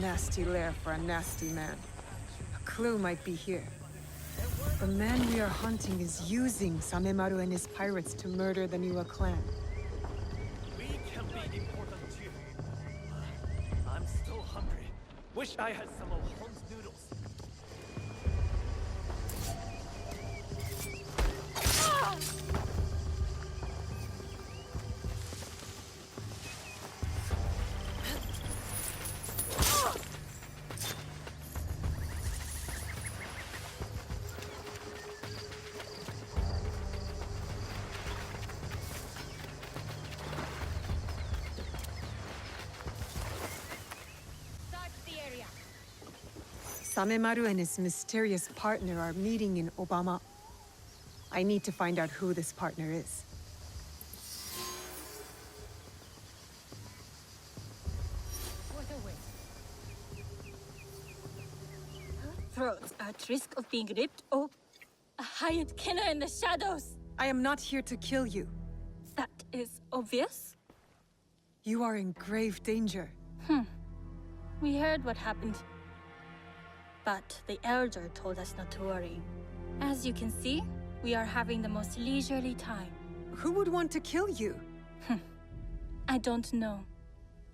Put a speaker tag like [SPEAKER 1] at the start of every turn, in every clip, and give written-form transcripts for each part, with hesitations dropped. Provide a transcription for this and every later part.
[SPEAKER 1] nasty lair for a nasty man. A clue might be here. The man we are hunting is using Samemaru and his pirates to murder the Niwa clan.
[SPEAKER 2] We can be important too. I'm so hungry. Wish I had some of Hon's noodles.
[SPEAKER 1] Samemaru and his mysterious partner are meeting in Obama. I need to find out who this partner is.
[SPEAKER 3] Throats are at risk of being ripped open. A hired killer in the shadows!
[SPEAKER 1] I am not here to kill you.
[SPEAKER 3] That is obvious.
[SPEAKER 1] You are in grave danger.
[SPEAKER 3] We heard what happened. But the Elder told us not to worry. As you can see, we are having the most leisurely time.
[SPEAKER 1] Who would want to kill you?
[SPEAKER 3] I don't know.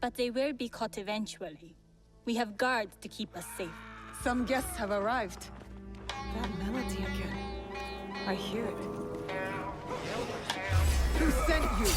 [SPEAKER 3] But they will be caught eventually. We have guards to keep us safe.
[SPEAKER 1] Some guests have arrived. That melody again. I hear it. Who sent you?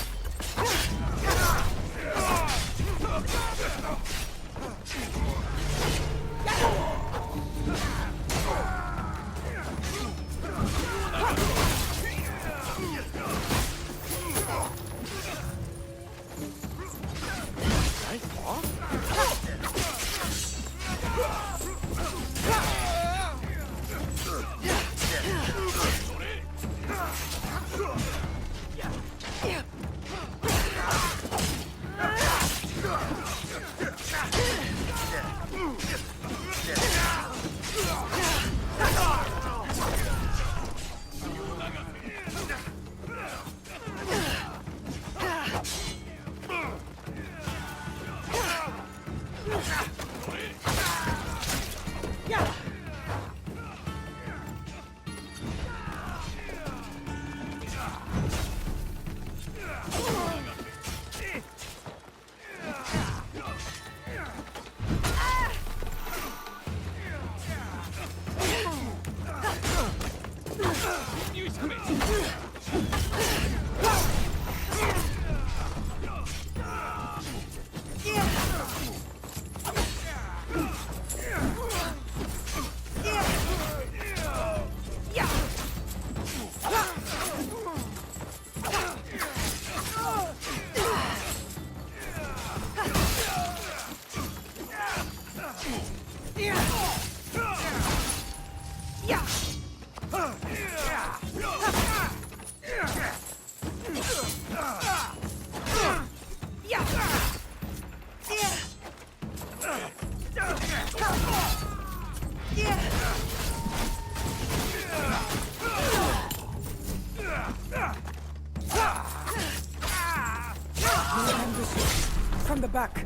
[SPEAKER 1] From the back.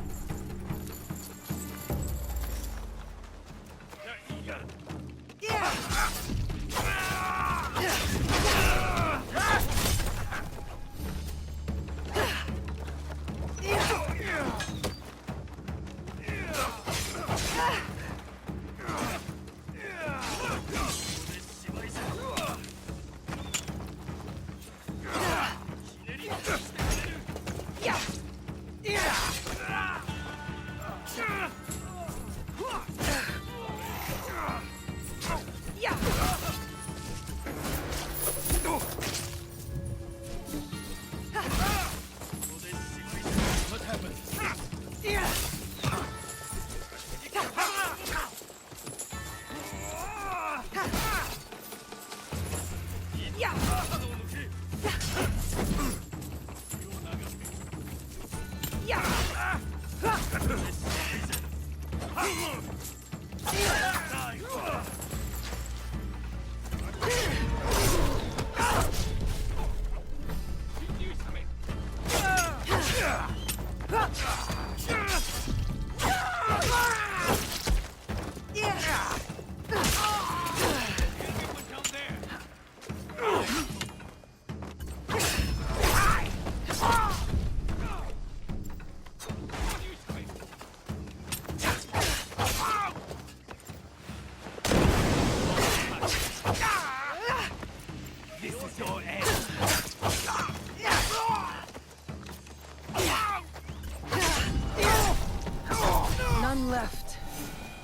[SPEAKER 1] left.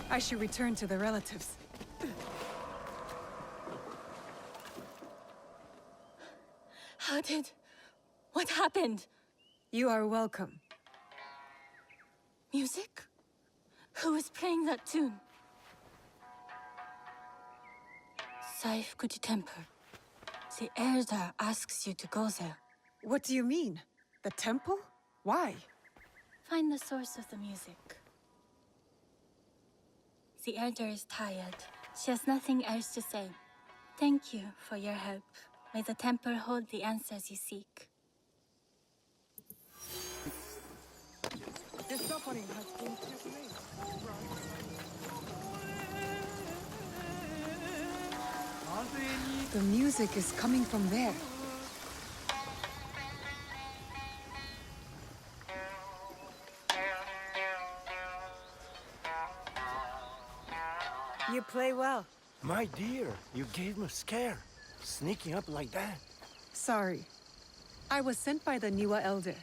[SPEAKER 1] I should return to the relatives.
[SPEAKER 3] What happened?
[SPEAKER 1] You are welcome.
[SPEAKER 3] Music? Who is playing that tune? Saifukudi Temple. The elder asks you to go there.
[SPEAKER 1] What do you mean? The temple? Why?
[SPEAKER 3] Find the source of the music. The elder is tired. She has nothing else to say. Thank you for your help. May the temple hold the answers you seek.
[SPEAKER 1] The suffering has been too great. The music is coming from there. You play well.
[SPEAKER 4] My dear, you gave me a scare. Sneaking up like that.
[SPEAKER 1] Sorry. I was sent by the Niwa Elder.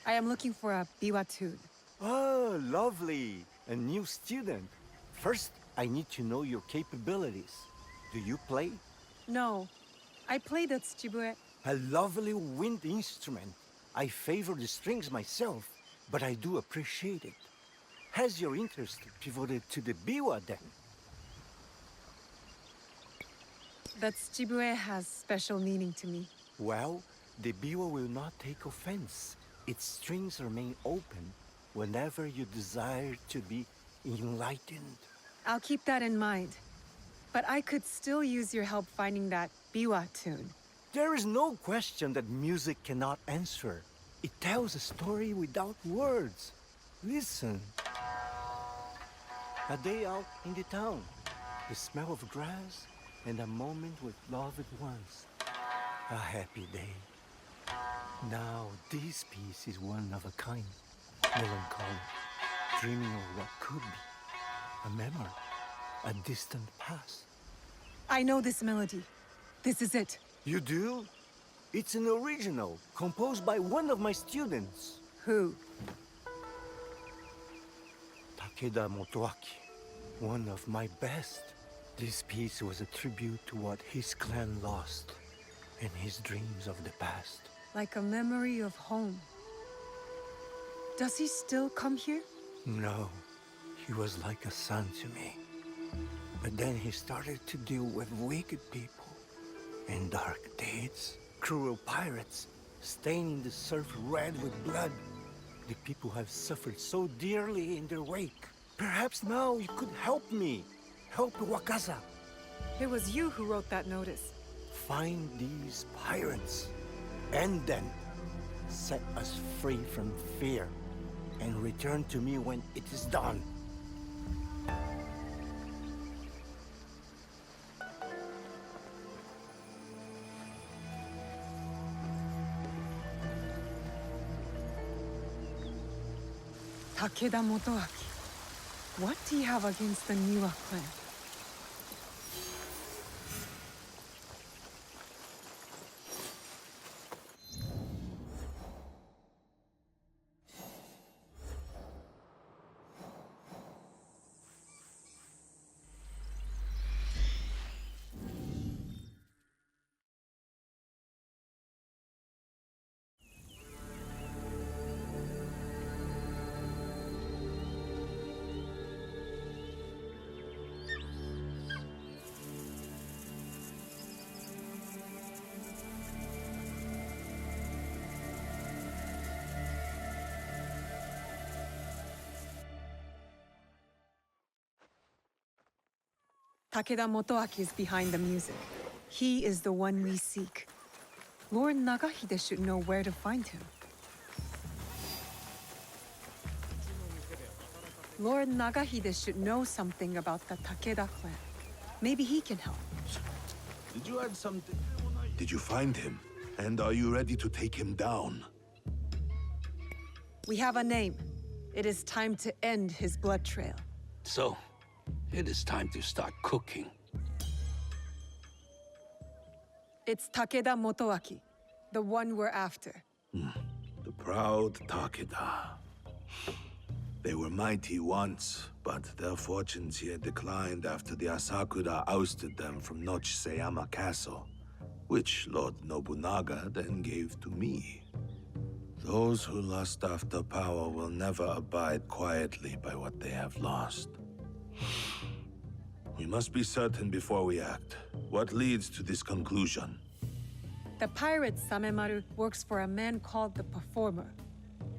[SPEAKER 1] I am looking for a biwa tune.
[SPEAKER 4] Oh, lovely. A new student. First, I need to know your capabilities. Do you play?
[SPEAKER 1] No. I play the tsujibue.
[SPEAKER 4] A lovely wind instrument. I favor the strings myself, but I do appreciate it. Has your interest pivoted to the biwa then?
[SPEAKER 1] The tsujibue has special meaning to me.
[SPEAKER 4] Well, the biwa will not take offense. Its strings remain open whenever you desire to be enlightened.
[SPEAKER 1] I'll keep that in mind. But I could still use your help finding that biwa tune.
[SPEAKER 4] There is no question that music cannot answer. It tells a story without words. Listen. A day out in the town. The smell of grass and a moment with loved ones. A happy day. Now this piece is one of a kind. Melancholy. Dreaming of what could be. A memory. A distant past.
[SPEAKER 1] I know this melody. This is it.
[SPEAKER 4] You do? It's an original, composed by one of my students.
[SPEAKER 1] Who?
[SPEAKER 4] Takeda Motoaki, one of my best. This piece was a tribute to what his clan lost, and his dreams of the past.
[SPEAKER 1] Like a memory of home. Does he still come here?
[SPEAKER 4] No, he was like a son to me. But then he started to deal with wicked people and dark deeds. Cruel pirates, staining the surf red with blood. The people have suffered so dearly in their wake. Perhaps now you could help me. Help Wakasa.
[SPEAKER 1] It was you who wrote that notice.
[SPEAKER 4] Find these pirates. And then set us free from fear. And return to me when it is done.
[SPEAKER 1] Takeda Motoaki. What do you have against the Niwa clan? Takeda Motoaki is behind the music. He is the one we seek. Lord Nagahide should know where to find him. Lord Nagahide should know something about the Takeda clan. Maybe he can help.
[SPEAKER 5] Did you add something? Did you find him? And are you ready to take him down?
[SPEAKER 1] We have a name. It is time to end his blood trail.
[SPEAKER 6] So, it is time to start cooking.
[SPEAKER 1] It's Takeda Motoaki, the one we're after.
[SPEAKER 5] The proud Takeda. They were mighty once, but their fortunes here declined after the Asakura ousted them from Nochiseyama Castle, which Lord Nobunaga then gave to me. Those who lust after power will never abide quietly by what they have lost. We must be certain before we act. What leads to this conclusion?
[SPEAKER 1] The pirate Samemaru works for a man called the Performer.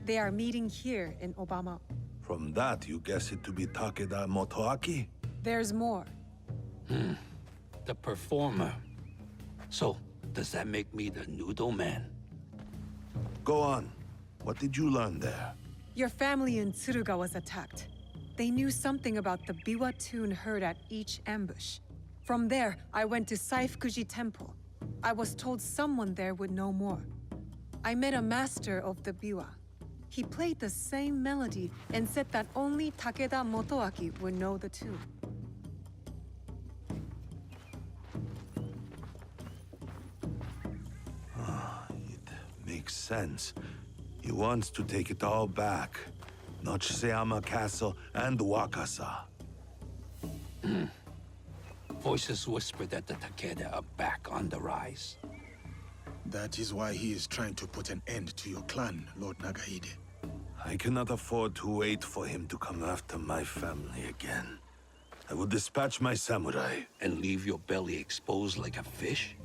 [SPEAKER 1] They are meeting here in Obama.
[SPEAKER 5] From that, you guess it to be Takeda Motoaki?
[SPEAKER 1] There's more.
[SPEAKER 6] The Performer. So, does that make me the Noodle Man?
[SPEAKER 5] Go on. What did you learn there?
[SPEAKER 1] Your family in Tsuruga was attacked. They knew something about the biwa tune heard at each ambush. From there, I went to Saifukuji Temple. I was told someone there would know more. I met a master of the biwa. He played the same melody and said that only Takeda Motoaki would know the tune.
[SPEAKER 5] It makes sense. He wants to take it all back. Nochiseyama Castle and Wakasa.
[SPEAKER 6] Voices whisper that the Takeda are back on the rise.
[SPEAKER 7] That is why he is trying to put an end to your clan, Lord Nagahide.
[SPEAKER 5] I cannot afford to wait for him to come after my family again. I will dispatch my samurai.
[SPEAKER 6] And leave your belly exposed like a fish?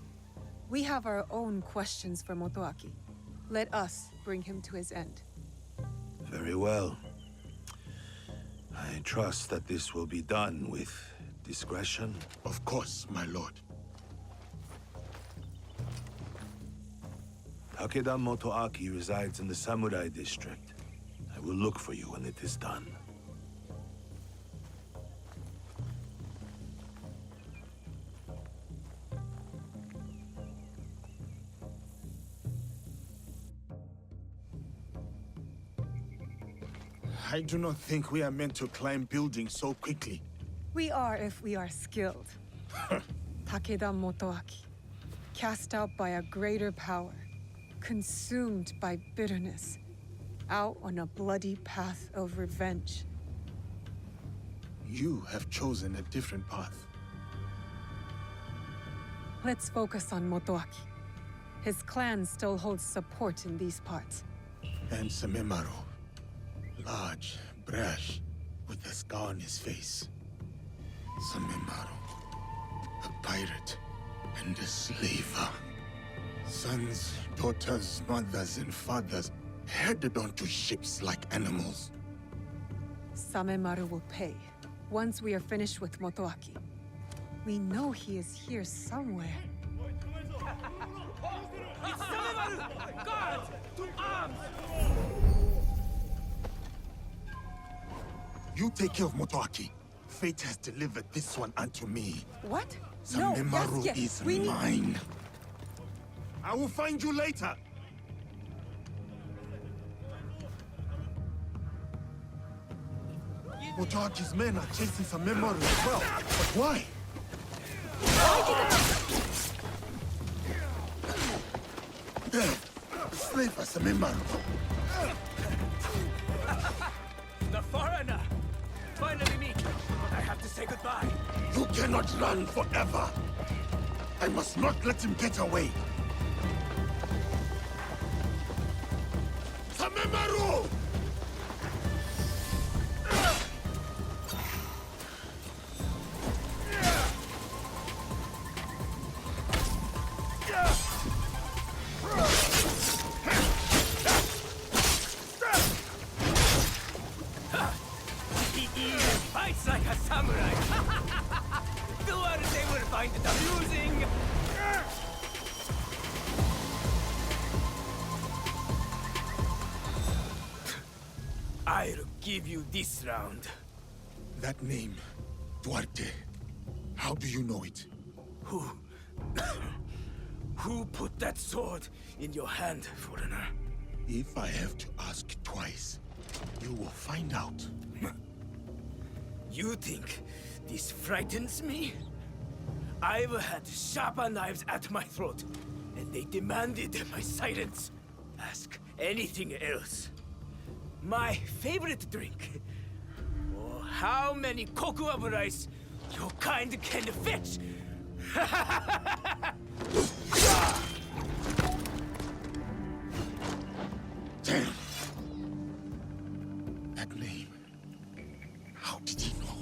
[SPEAKER 1] We have our own questions for Motoaki. Let us bring him to his end.
[SPEAKER 5] Very well. I trust that this will be done with discretion.
[SPEAKER 7] Of course, my lord.
[SPEAKER 5] Takeda Motoaki resides in the Samurai District. I will look for you when it is done.
[SPEAKER 7] I do not think we are meant to climb buildings so quickly.
[SPEAKER 1] We are if we are skilled. Takeda Motoaki, cast out by a greater power, consumed by bitterness, out on a bloody path of revenge.
[SPEAKER 7] You have chosen a different path.
[SPEAKER 1] Let's focus on Motoaki. His clan still holds support in these parts.
[SPEAKER 7] And Samemaru. Large, brash, with a scar on his face. Samemaru. A pirate and a slaver. Sons, daughters, mothers, and fathers headed onto ships like animals.
[SPEAKER 1] Samemaru will pay, once we are finished with Motoaki. We know he is here somewhere.
[SPEAKER 2] It's Samemaru! Guards! To arms!
[SPEAKER 7] You take care of Motoaki. Fate has delivered this one unto me.
[SPEAKER 1] What?
[SPEAKER 7] Samemaru
[SPEAKER 1] yes,
[SPEAKER 7] is
[SPEAKER 1] we need...
[SPEAKER 7] mine. I will find you later. Motoaki's men are chasing Samemaru as well. But why? There, the slave for Samemaru.
[SPEAKER 2] The foreigner! Finally meet! But I have to say goodbye.
[SPEAKER 7] You cannot run forever. I must not let him get away. Samemaru!
[SPEAKER 2] He even fights like a samurai! The one they will find it amusing! I'll give you this round.
[SPEAKER 7] That name, Duarte. How do you know it?
[SPEAKER 2] Who... Who put that sword in your hand, foreigner?
[SPEAKER 7] If I have to ask twice, you will find out.
[SPEAKER 2] You think this frightens me? I've had sharper knives at my throat, and they demanded my silence. Ask anything else.
[SPEAKER 8] My favorite drink. Oh, how many kokuabu rice your kind can fetch?
[SPEAKER 7] Damn! That name. How did he know?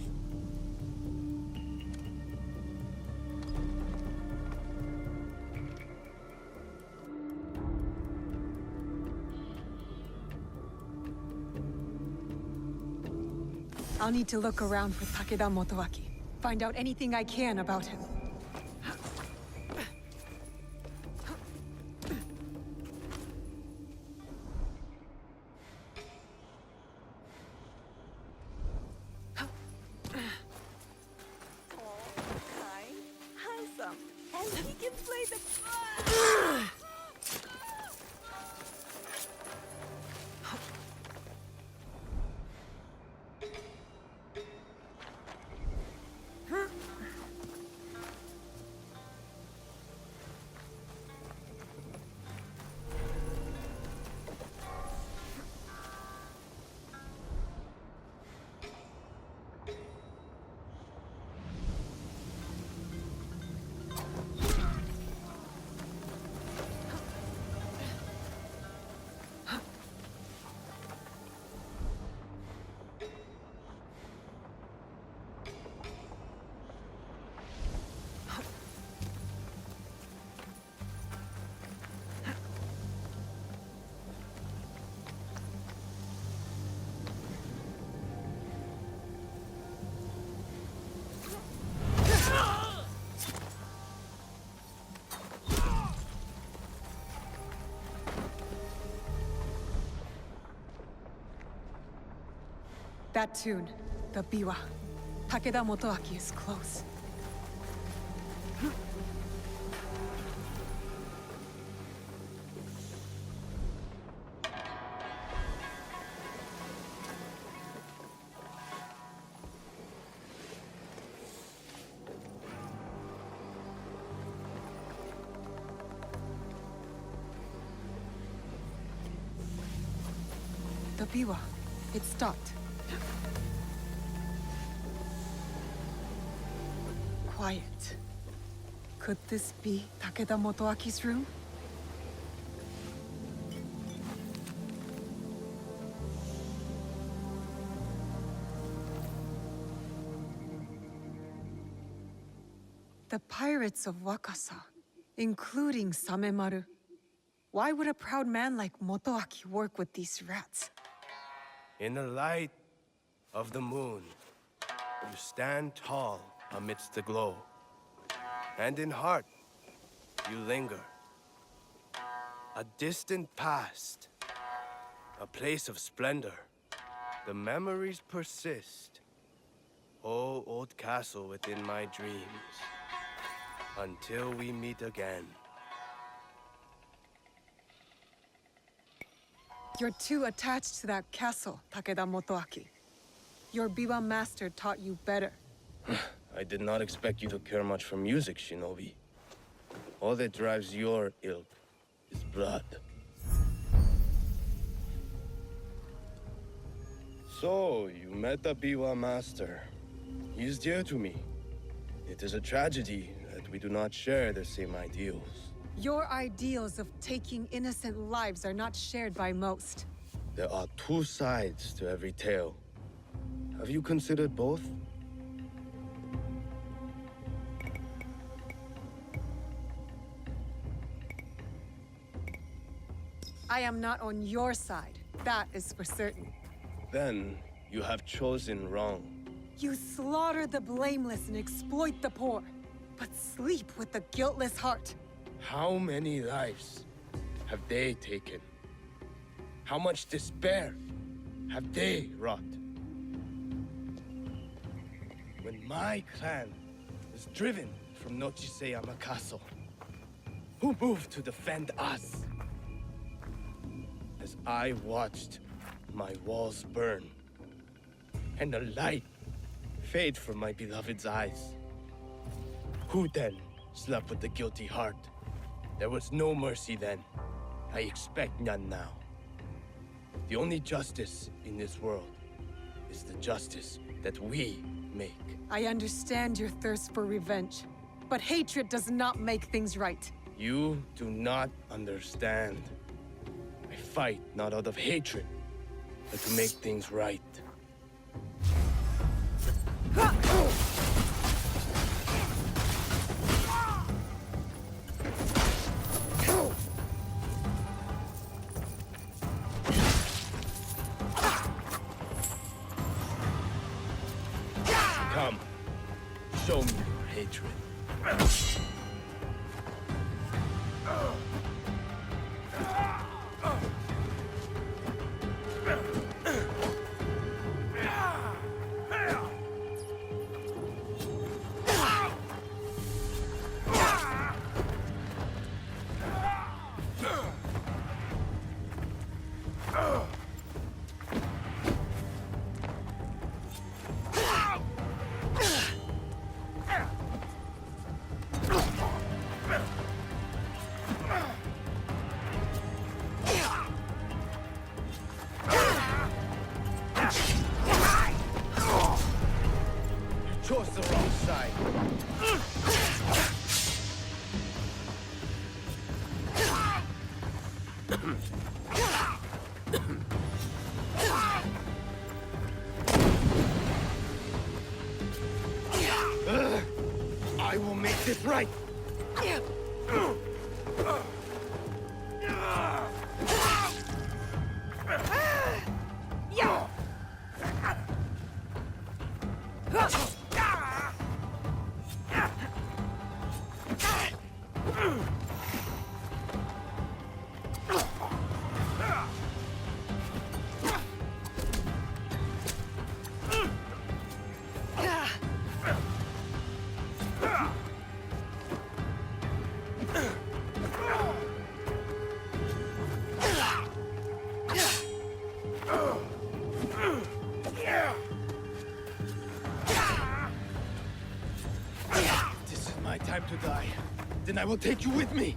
[SPEAKER 1] I'll need to look around for Takeda Motoaki. Find out anything I can about him.
[SPEAKER 9] Kind, handsome, and he can play the...
[SPEAKER 1] That tune, the biwa. Takeda Motoaki is close. The biwa, it stopped. Quiet. Could this be Takeda Motoaki's room? The pirates of Wakasa, including Samemaru. Why would a proud man like Motoaki work with these rats?
[SPEAKER 10] In the light of the moon, you stand tall amidst the glow. And in heart, you linger. A distant past, a place of splendor. The memories persist. Oh, old castle within my dreams. Until we meet again.
[SPEAKER 1] You're too attached to that castle, Takeda Motoaki. Your biwa master taught you better.
[SPEAKER 10] I did not expect you to care much for music, Shinobi. All that drives your ilk is blood. So, you met the Biwa master. He is dear to me. It is a tragedy that we do not share the same ideals.
[SPEAKER 1] Your ideals of taking innocent lives are not shared by most.
[SPEAKER 10] There are two sides to every tale. Have you considered both?
[SPEAKER 1] I am not on your side. That is for certain.
[SPEAKER 10] Then, you have chosen wrong.
[SPEAKER 1] You slaughter the blameless and exploit the poor, but sleep with the guiltless heart.
[SPEAKER 10] How many lives have they taken? How much despair have they wrought? When my clan was driven from Nochiseyama Castle, who moved to defend us? As I watched my walls burn and the light fade from my beloved's eyes, who then slept with the guilty heart? There was no mercy then. I expect none now. The only justice in this world is the justice that we make.
[SPEAKER 1] I understand your thirst for revenge, but hatred does not make things right.
[SPEAKER 10] You do not understand. I fight not out of hatred, but to make things right. Come, show me your hatred. Chose the wrong side. I will make this right. This is my time to die. Then I will take you with me.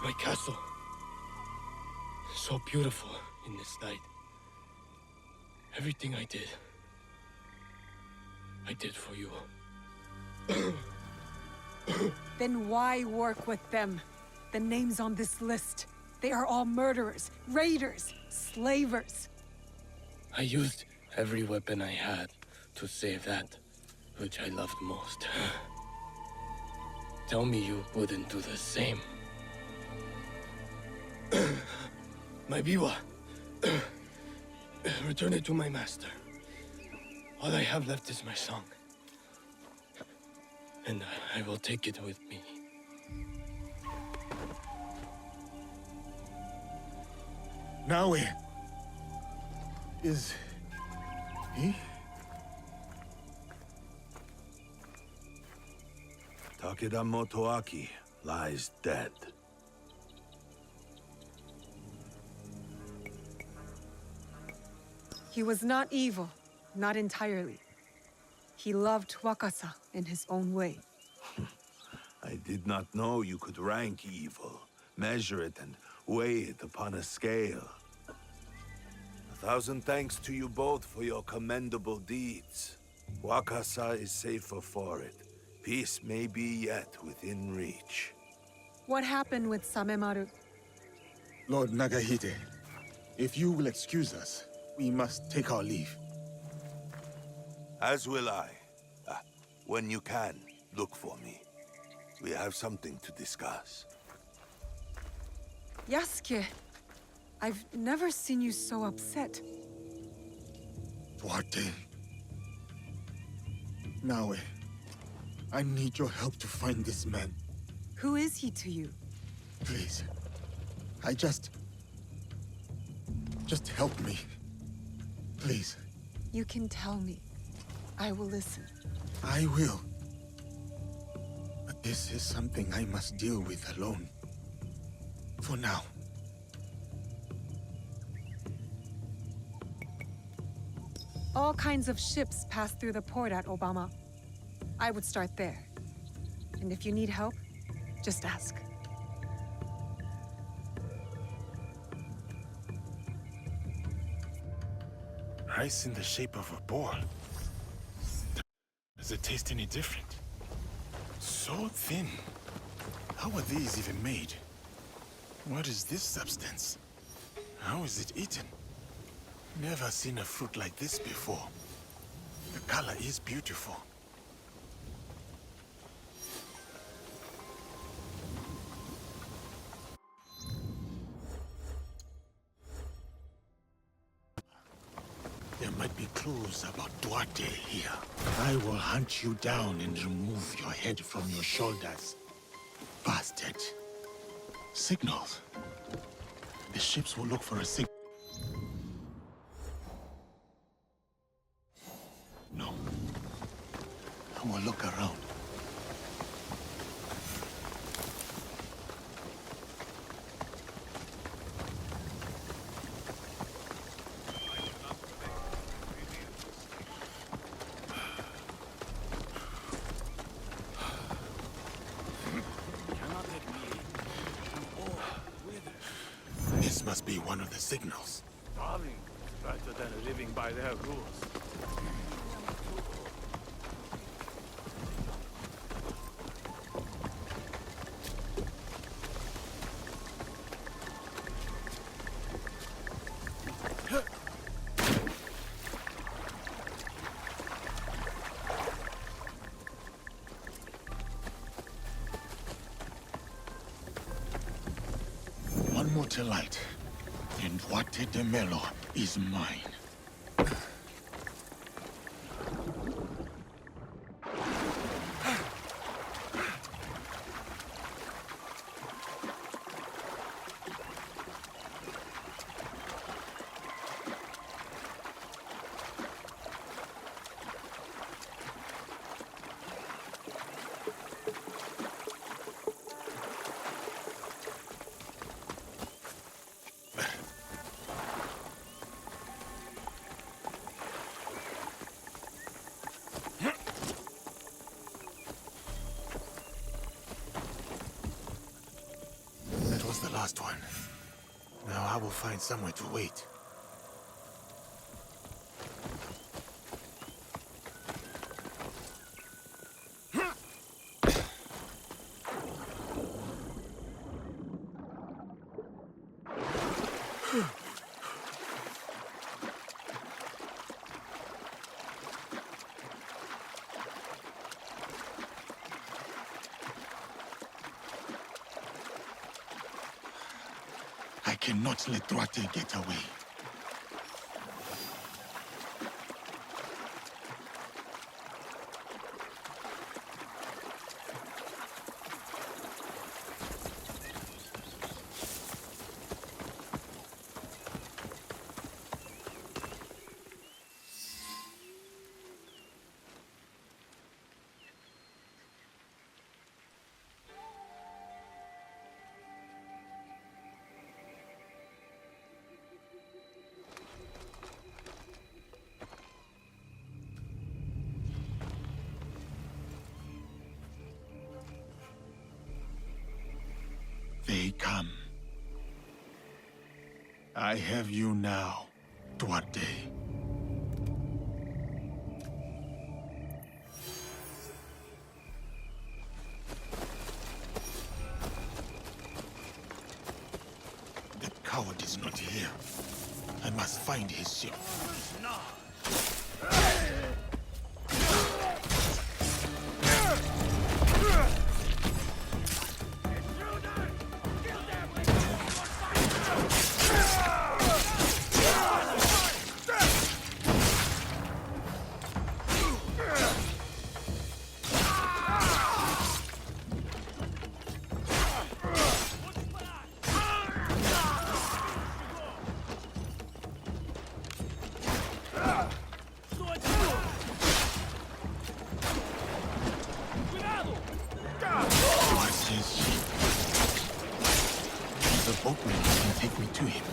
[SPEAKER 10] My castle. So beautiful in this light. Everything I did for you.
[SPEAKER 1] Then why work with them? The names on this list, they are all murderers, raiders, slavers.
[SPEAKER 10] I used every weapon I had to save that which I loved most. Tell me you wouldn't do the same. My biwa. Return it to my master. All I have left is my song. And I will take it with me.
[SPEAKER 7] Now where? Is he?
[SPEAKER 5] Takeda Motoaki lies dead.
[SPEAKER 1] He was not evil, not entirely. He loved Wakasa in his own way.
[SPEAKER 5] I did not know you could rank evil, measure it, and weigh it upon a scale. 1,000 thanks to you both for your commendable deeds. Wakasa is safer for it. Peace may be yet within reach.
[SPEAKER 1] What happened with Samemaru?
[SPEAKER 7] Lord Nagahide, if you will excuse us, we must take our leave.
[SPEAKER 5] As will I. When you can, look for me. We have something to discuss.
[SPEAKER 1] Yasuke, I've never seen you so upset.
[SPEAKER 7] Duarte. Naue, I need your help to find this man.
[SPEAKER 1] Who is he to you?
[SPEAKER 7] Please. Just help me. Please.
[SPEAKER 1] You can tell me. I will listen.
[SPEAKER 7] I will. But this is something I must deal with alone. For now.
[SPEAKER 1] All kinds of ships pass through the port at Obama. I would start there. And if you need help, just ask.
[SPEAKER 7] Rice in the shape of a ball. Does it taste any different? So thin. How are these even made? What is this substance? How is it eaten? Never seen a fruit like this before. The color is beautiful. There might be clues about Duarte here. I will hunt you down and remove your head from your shoulders. Bastard. Signals. The ships will look for a signal. No. I will look around. This must be one of the signals.
[SPEAKER 2] Farming is better than living by their rules.
[SPEAKER 7] One more to light, and Duarte de Melo is mine. That was the last one. Now I will find somewhere to wait. I cannot let Duarte get away. They come. I have you now, Duarte. That coward is not here. I must find his ship. the boatman can take me to him.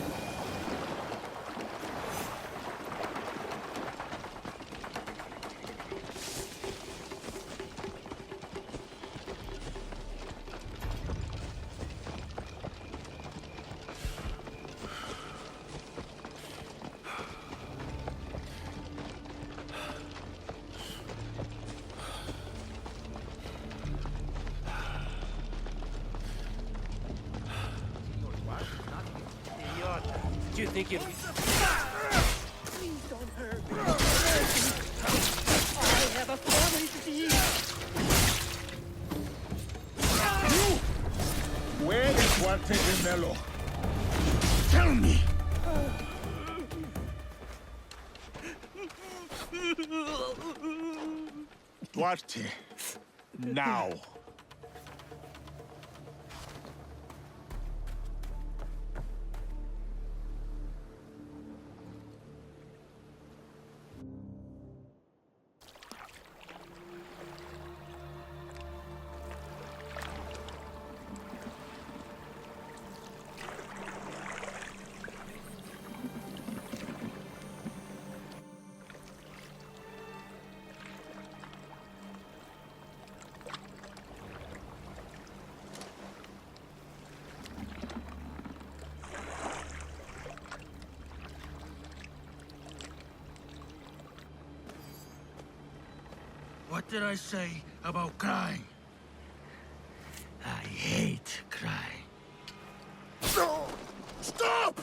[SPEAKER 8] Do you think if we...
[SPEAKER 7] Where is Duarte de Melo? Tell me! Duarte, now.
[SPEAKER 8] What did I say about crying? I hate crying.
[SPEAKER 7] No! Stop!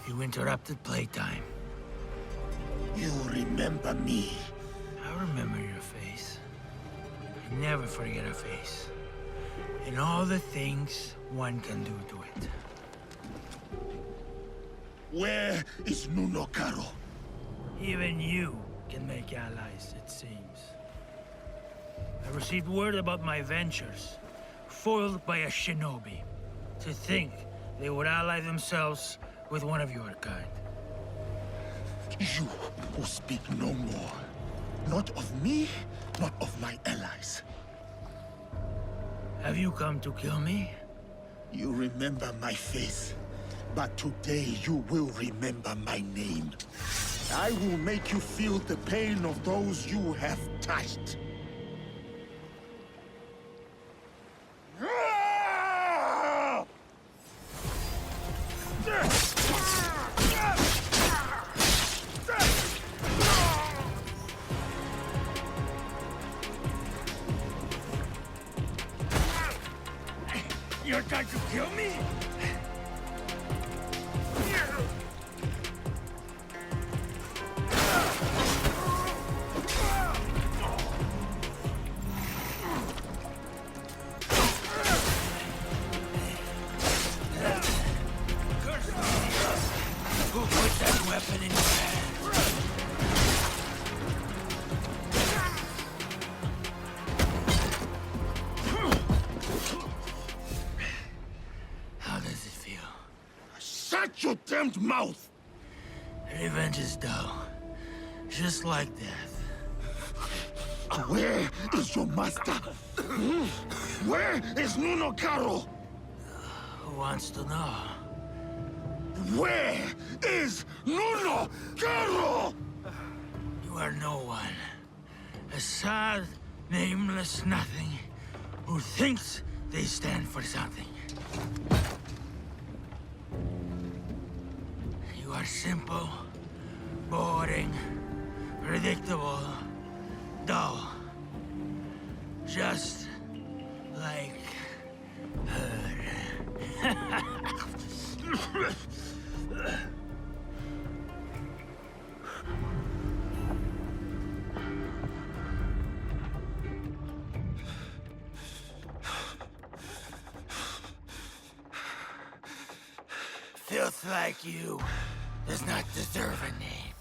[SPEAKER 8] You interrupted playtime.
[SPEAKER 7] You remember me.
[SPEAKER 8] I remember your face. I never forget a face. And all the things one can do to it.
[SPEAKER 7] Where is Nuno Caro?
[SPEAKER 8] Even you can make allies, it seems. I received word about my ventures, foiled by a shinobi. To think they would ally themselves with one of your kind.
[SPEAKER 7] You will speak no more. Not of me, not of my allies.
[SPEAKER 8] Have you come to kill me?
[SPEAKER 7] You remember my face, but today you will remember my name. I will make you feel the pain of those you have touched.
[SPEAKER 8] You're trying to kill me? Who put that weapon in your hand? How does it feel?
[SPEAKER 7] Shut your damned mouth!
[SPEAKER 8] Revenge is dull. Just like death.
[SPEAKER 7] Where is your master? Where is Nuno Caro?
[SPEAKER 8] Who wants to know?
[SPEAKER 7] Where is Nuno Caro?
[SPEAKER 8] You are no one. A sad, nameless nothing who thinks they stand for something. You are simple, boring, predictable, dull. Just like her. Filth like you does not deserve a name.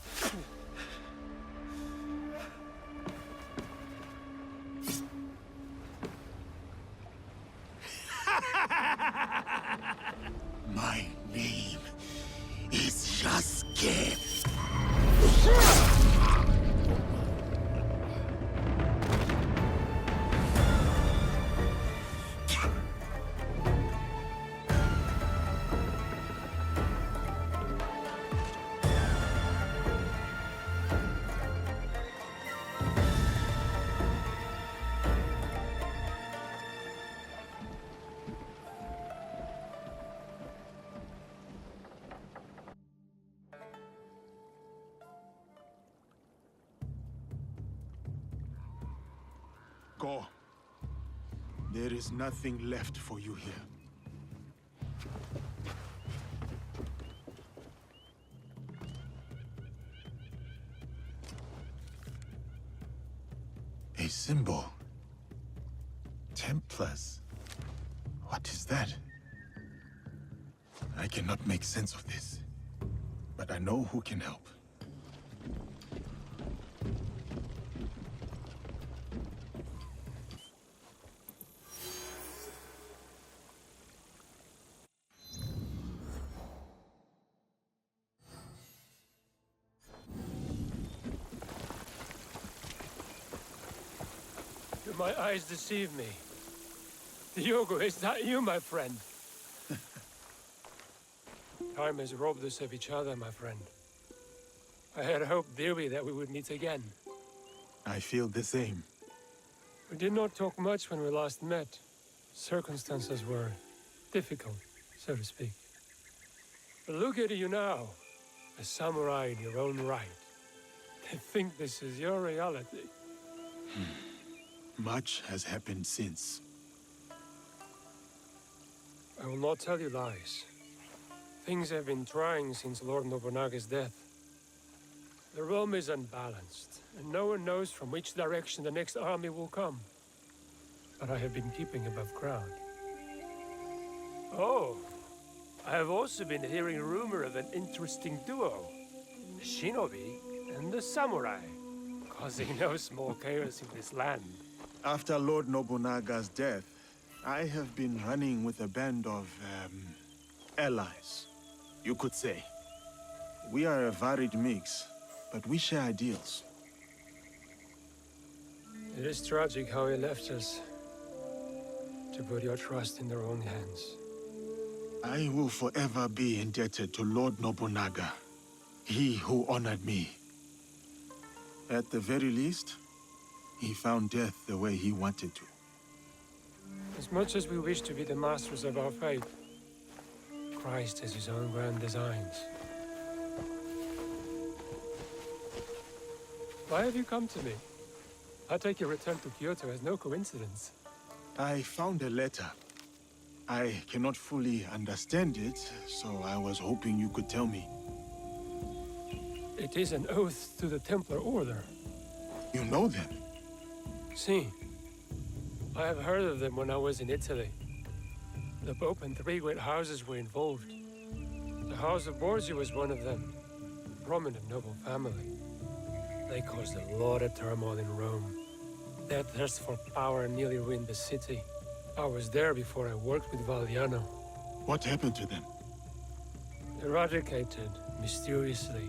[SPEAKER 7] My name is Yasuke. Go. There is nothing left for you here. A symbol. Templars. What is that? I cannot make sense of this, but I know who can help.
[SPEAKER 11] Do my eyes deceive me? Diogo, is that you, my friend? Time has robbed us of each other, my friend. I had hoped dearly that we would meet again.
[SPEAKER 7] I feel the same.
[SPEAKER 11] We did not talk much when we last met. Circumstances were difficult, so to speak. But look at you now, a samurai in your own right. I think this is your reality.
[SPEAKER 7] Much has happened since.
[SPEAKER 11] I will not tell you lies. Things have been trying since Lord Nobunaga's death. The realm is unbalanced, and no one knows from which direction the next army will come. But I have been keeping above ground. Oh, I have also been hearing rumor of an interesting duo. The shinobi and the samurai, causing no small chaos in this land.
[SPEAKER 7] After Lord Nobunaga's death, I have been running with a band of, allies, you could say. We are a varied mix, but we share ideals.
[SPEAKER 11] It is tragic how he left us, to put your trust in their own hands.
[SPEAKER 7] I will forever be indebted to Lord Nobunaga, he who honored me. At the very least, he found death the way he wanted to.
[SPEAKER 11] As much as we wish to be the masters of our fate, Christ has his own grand designs. Why have you come to me? I take your return to Kyoto as no coincidence.
[SPEAKER 7] I found a letter. I cannot fully understand it, so I was hoping you could tell me.
[SPEAKER 11] It is an oath to the Templar Order.
[SPEAKER 7] You know them?
[SPEAKER 11] See, I have heard of them when I was in Italy. The Pope and 3 great houses were involved. The House of Borgia was one of them. A prominent noble family. They caused a lot of turmoil in Rome. Their thirst for power nearly ruined the city. I was there before I worked with Valliano.
[SPEAKER 7] What happened to them?
[SPEAKER 11] Eradicated, mysteriously.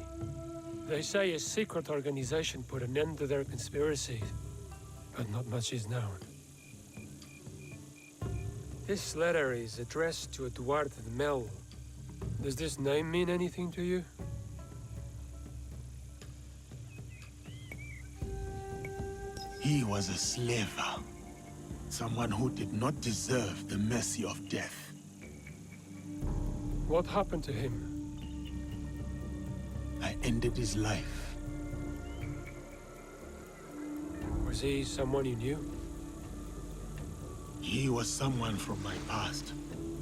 [SPEAKER 11] They say a secret organization put an end to their conspiracies, but not much is known. This letter is addressed to Eduardo de Mello. Does this name mean anything to you?
[SPEAKER 7] He was a slaver. Someone who did not deserve the mercy of death.
[SPEAKER 11] What happened to him?
[SPEAKER 7] I ended his life.
[SPEAKER 11] Was he someone you knew?
[SPEAKER 7] He was someone from my past.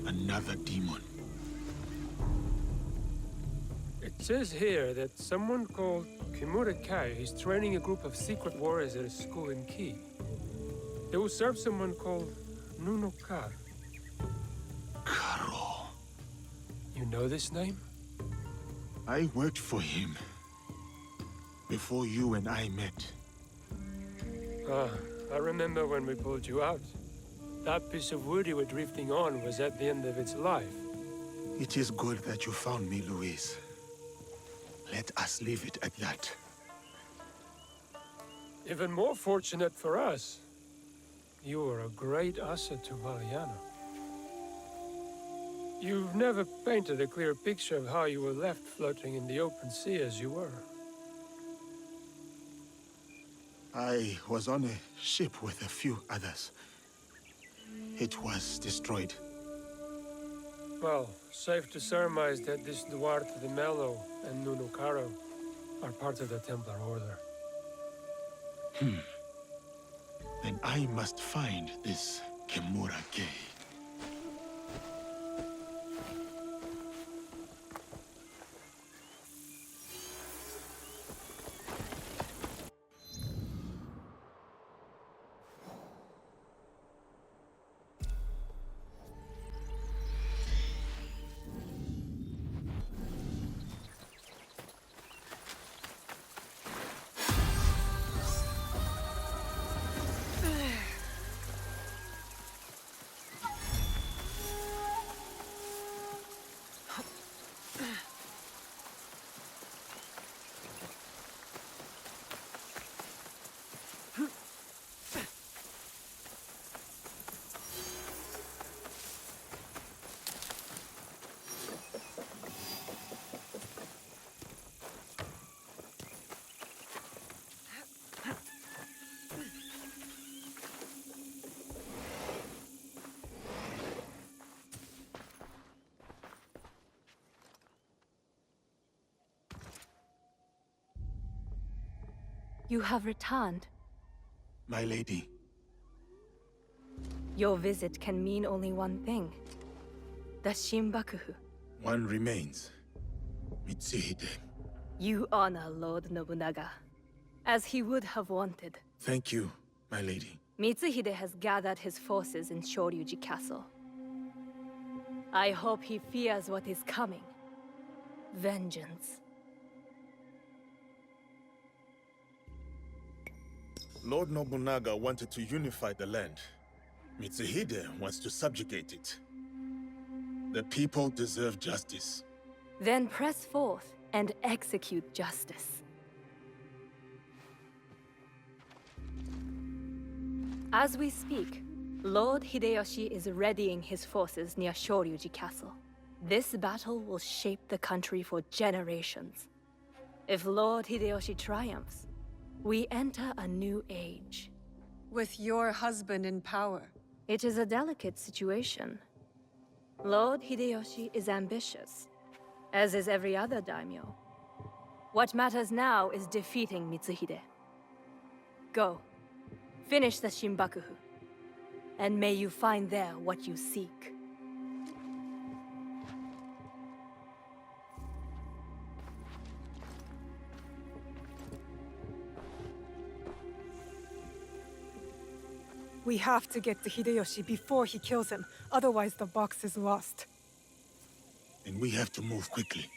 [SPEAKER 7] Another demon.
[SPEAKER 11] It says here that someone called Kimura Kai is training a group of secret warriors at a school in Ki. They will serve someone called Nuno Kar.
[SPEAKER 7] Karo.
[SPEAKER 11] You know this name?
[SPEAKER 7] I worked for him before you and I met.
[SPEAKER 11] Ah, I remember when we pulled you out. That piece of wood you were drifting on was at the end of its life.
[SPEAKER 7] It is good that you found me, Luis. Let us leave it at that.
[SPEAKER 11] Even more fortunate for us. You were a great asset to Valliano. You've never painted a clear picture of how you were left floating in the open sea as you were.
[SPEAKER 7] I was on a ship with a few others. It was destroyed.
[SPEAKER 11] Well, safe to surmise that this Duarte de Mello and Nuno Caro are part of the Templar Order.
[SPEAKER 7] Then I must find this Kimura Gate.
[SPEAKER 9] You have returned.
[SPEAKER 7] My lady,
[SPEAKER 9] Your visit can mean only one thing. The Shinbakufu.
[SPEAKER 7] one remains. Mitsuhide.
[SPEAKER 9] You honor Lord Nobunaga, as he would have wanted.
[SPEAKER 7] Thank you, my lady.
[SPEAKER 9] Mitsuhide has gathered his forces in Shoryuji Castle. I hope he fears what is coming. Vengeance.
[SPEAKER 7] Lord Nobunaga wanted to unify the land. Mitsuhide wants to subjugate it. The people deserve justice.
[SPEAKER 9] Then press forth and execute justice. As we speak, Lord Hideyoshi is readying his forces near Shoryuji Castle. This battle will shape the country for generations. If Lord Hideyoshi triumphs, we enter a new age.
[SPEAKER 1] With your husband in power.
[SPEAKER 9] It is a delicate situation. Lord Hideyoshi is ambitious, as is every other daimyo. What matters now is defeating Mitsuhide. Go, finish the Shinbakufu, and may you find there what you seek.
[SPEAKER 1] We have to get to Hideyoshi before he kills him, otherwise the box is lost.
[SPEAKER 7] And we have to move quickly.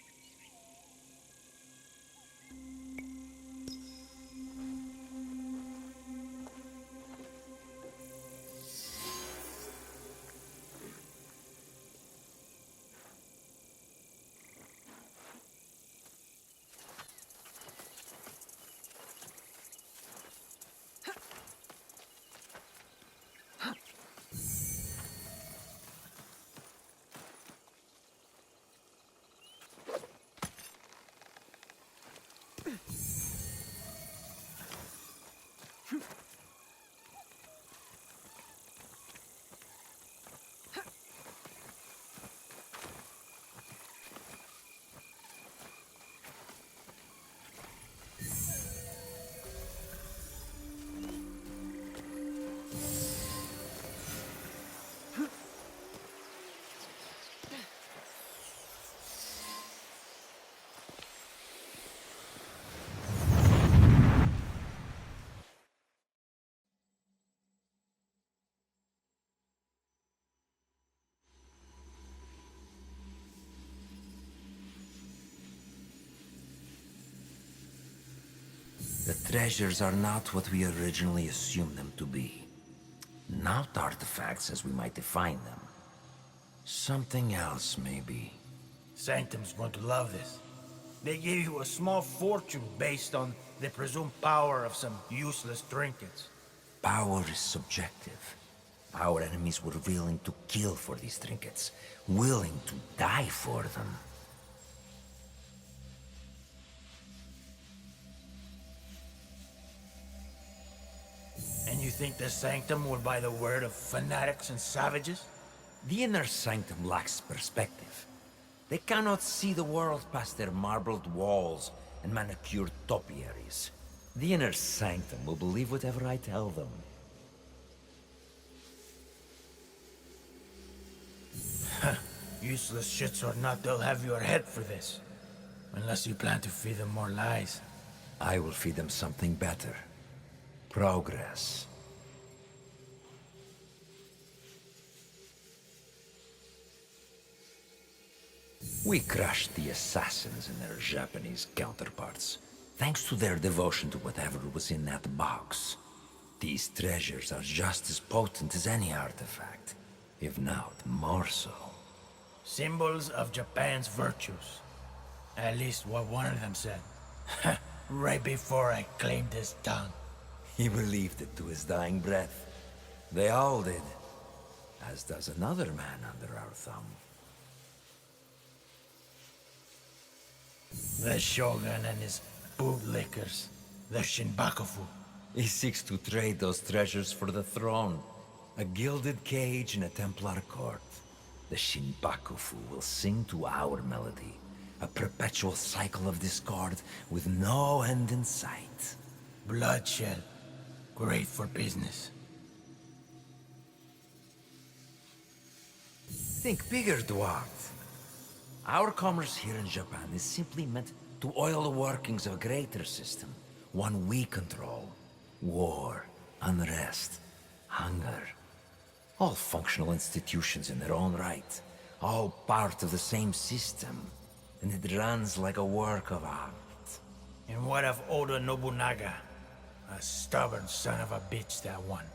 [SPEAKER 12] The treasures are not what we originally assumed them to be. Not artifacts as we might define them. Something else, maybe.
[SPEAKER 8] Sanctum's going to love this. They gave you a small fortune based on the presumed power of some useless trinkets.
[SPEAKER 12] Power is subjective. Our enemies were willing to kill for these trinkets, willing to die for them.
[SPEAKER 8] And you think the Sanctum will buy the word of fanatics and savages?
[SPEAKER 12] The inner sanctum lacks perspective. They cannot see the world past their marbled walls and manicured topiaries. The inner sanctum will believe whatever I tell them.
[SPEAKER 8] Useless shits or not, they'll have your head for this. Unless you plan to feed them more lies.
[SPEAKER 12] I will feed them something better. Progress. We crushed the assassins and their Japanese counterparts, thanks to their devotion to whatever was in that box. These treasures are just as potent as any artifact, if not more so.
[SPEAKER 8] Symbols of Japan's virtues. At least what one of them said. Right before I claimed his tongue.
[SPEAKER 12] He believed it to his dying breath. They all did. As does another man under our thumb.
[SPEAKER 8] The Shogun and his bootlickers. The Shinbakufu.
[SPEAKER 12] He seeks to trade those treasures for the throne. A gilded cage in a Templar court. The Shinbakufu will sing to our melody. A perpetual cycle of discord with no end in sight.
[SPEAKER 8] Bloodshed. Great for business.
[SPEAKER 12] Think bigger, Duarte. Our commerce here in Japan is simply meant to oil the workings of a greater system. One we control. War, unrest, hunger. All functional institutions in their own right. All part of the same system. And it runs like a work of art.
[SPEAKER 8] And what of Oda Nobunaga? A stubborn son of a bitch, that one.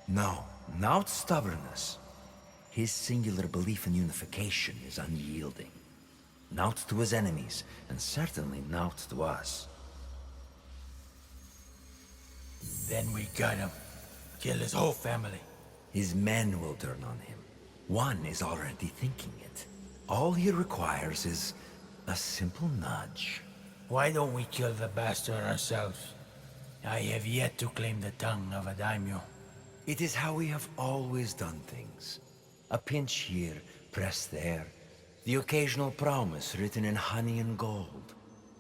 [SPEAKER 12] No, not stubbornness. His singular belief in unification is unyielding. Not to his enemies, and certainly not to us.
[SPEAKER 8] Then we got him. Kill his whole family.
[SPEAKER 12] His men will turn on him. One is already thinking it. All he requires is a simple nudge.
[SPEAKER 8] Why don't we kill the bastard ourselves? I have yet to claim the tongue of a daimyo.
[SPEAKER 12] It is how we have always done things. A pinch here, pressed there. The occasional promise written in honey and gold.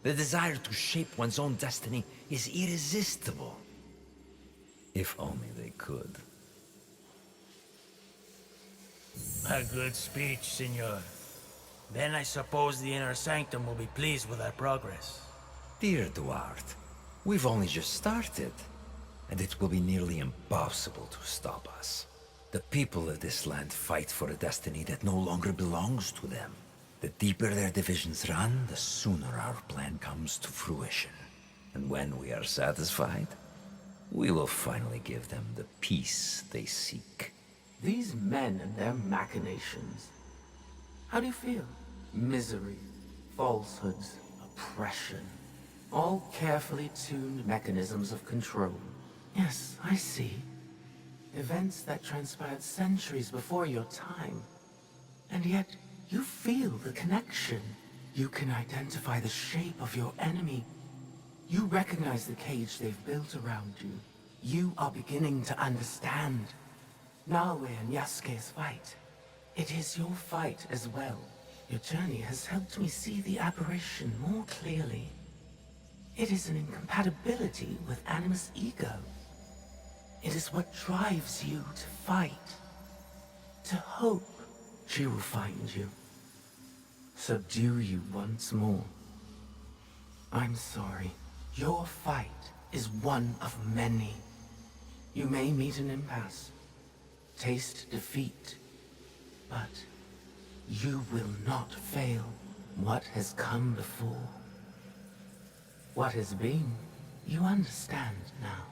[SPEAKER 12] The desire to shape one's own destiny is irresistible. If only they could.
[SPEAKER 8] A good speech, senor. Then I suppose the Inner Sanctum will be pleased with our progress.
[SPEAKER 12] Dear Duarte, we've only just started, and it will be nearly impossible to stop us. The people of this land fight for a destiny that no longer belongs to them. The deeper their divisions run, the sooner our plan comes to fruition. And when we are satisfied, we will finally give them the peace they seek.
[SPEAKER 13] These men and their machinations. How do you feel? Misery, falsehoods, oppression. All carefully tuned mechanisms of control. Yes, I see. Events that transpired centuries before your time. And yet, you feel the connection. You can identify the shape of your enemy. You recognize the cage they've built around you. You are beginning to understand. Naoe and Yasuke's fight. It is your fight as well. Your journey has helped me see the aberration more clearly. It is an incompatibility with Animus' ego. It is what drives you to fight. To hope she will find you. Subdue you once more. I'm sorry. Your fight is one of many. You may meet an impasse. Taste defeat. But you will not fail what has come before. What has been, you understand now.